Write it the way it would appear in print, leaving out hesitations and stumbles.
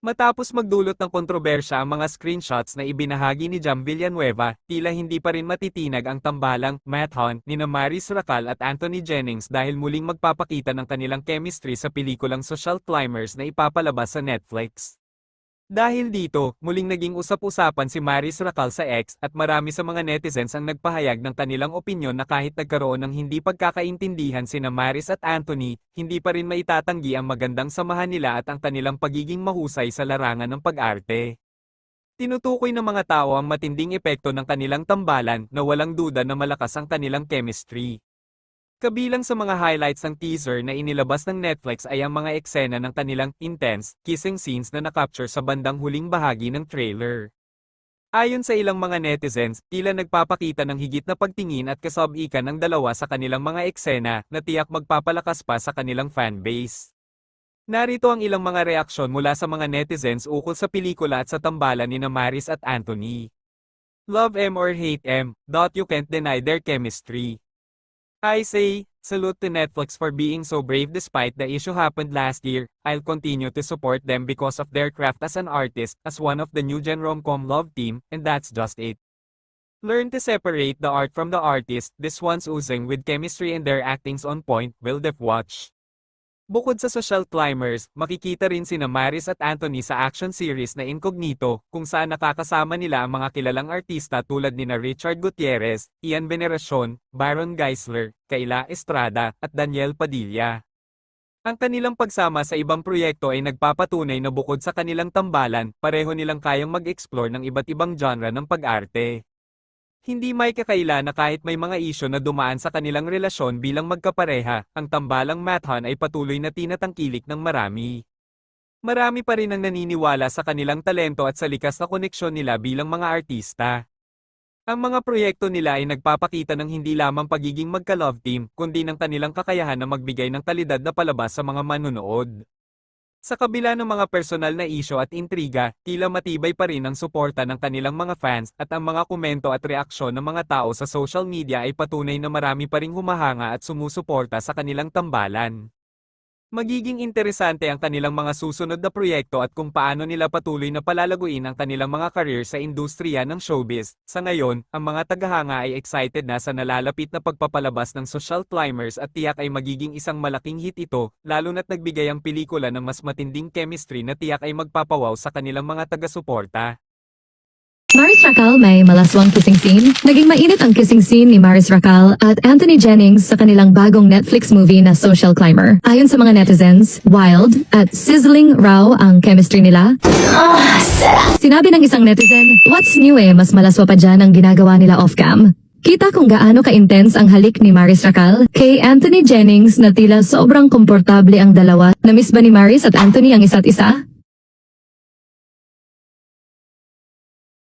Matapos magdulot ng kontrobersya ang mga screenshots na ibinahagi ni Jam Villanueva, tila hindi pa rin matitinag ang tambalang Mathon nina Maris Racal at Anthony Jennings dahil muling magpapakita ng kanilang chemistry sa pelikulang Social Climbers na ipapalabas sa Netflix. Dahil dito, muling naging usap-usapan si Maris Racal sa X at marami sa mga netizens ang nagpahayag ng kanilang opinyon na kahit nagkaroon ng hindi pagkakaintindihan sina Maris at Anthony, hindi pa rin maitatanggi ang magandang samahan nila at ang kanilang pagiging mahusay sa larangan ng pag-arte. Tinutukoy ng mga tao ang matinding epekto ng kanilang tambalan na walang duda na malakas ang kanilang chemistry. Kabilang sa mga highlights ng teaser na inilabas ng Netflix ay ang mga eksena ng kanilang intense, kissing scenes na nakapture sa bandang huling bahagi ng trailer. Ayon sa ilang mga netizens, tila nagpapakita ng higit na pagtingin at kasab-ikan ng dalawa sa kanilang mga eksena na tiyak magpapalakas pa sa kanilang fanbase. Narito ang ilang mga reaksyon mula sa mga netizens ukol sa pelikula at sa tambalan ni Maris at Anthony. Love M or hate M, you can't deny their chemistry. I say, salute to Netflix for being so brave despite the issue happened last year. I'll continue to support them because of their craft as an artist, as one of the new Gen Rom-Com love team, and that's just it. Learn to separate the art from the artist, this one's oozing with chemistry and their acting's on point, will def watch. Bukod sa Social Climbers, makikita rin sina Maris at Anthony sa action series na Incognito, kung saan nakakasama nila ang mga kilalang artista tulad nina Richard Gutierrez, Ian Veneracion, Byron Geisler, Kayla Estrada, at Daniel Padilla. Ang kanilang pagsama sa ibang proyekto ay nagpapatunay na bukod sa kanilang tambalan, pareho nilang kayang mag-explore ng iba't ibang genre ng pag-arte. Hindi may kakaila na kahit may mga isyo na dumaan sa kanilang relasyon bilang magkapareha, ang tambalang Mathon ay patuloy na tinatangkilik ng marami. Marami pa rin ang naniniwala sa kanilang talento at sa likas na koneksyon nila bilang mga artista. Ang mga proyekto nila ay nagpapakita ng hindi lamang pagiging magka-love team, kundi ng kanilang kakayahan na magbigay ng kalidad na palabas sa mga manonood. Sa kabila ng mga personal na isyo at intriga, tila matibay pa rin ang suporta ng kanilang mga fans at ang mga komento at reaksyon ng mga tao sa social media ay patunay na marami pa ring humahanga at sumusuporta sa kanilang tambalan. Magiging interesante ang kanilang mga susunod na proyekto at kung paano nila patuloy na palalaguin ang kanilang mga career sa industriya ng showbiz. Sa ngayon, ang mga tagahanga ay excited na sa nalalapit na pagpapalabas ng Social Climbers at tiyak ay magiging isang malaking hit ito, lalo na't nagbigay ang pelikula ng mas matinding chemistry na tiyak ay magpapawaw sa kanilang mga taga-suporta. Maris Racal may malaswang kissing scene. Naging mainit ang kissing scene ni Maris Racal at Anthony Jennings sa kanilang bagong Netflix movie na Social Climber. Ayon sa mga netizens, wild at sizzling raw ang chemistry nila. Sinabi ng isang netizen, what's new mas malaswa pa dyan ang ginagawa nila off-cam. Kita kung gaano ka-intense ang halik ni Maris Racal kay Anthony Jennings na tila sobrang komportable ang dalawa. Na-miss ba ni Maris at Anthony ang isa't isa?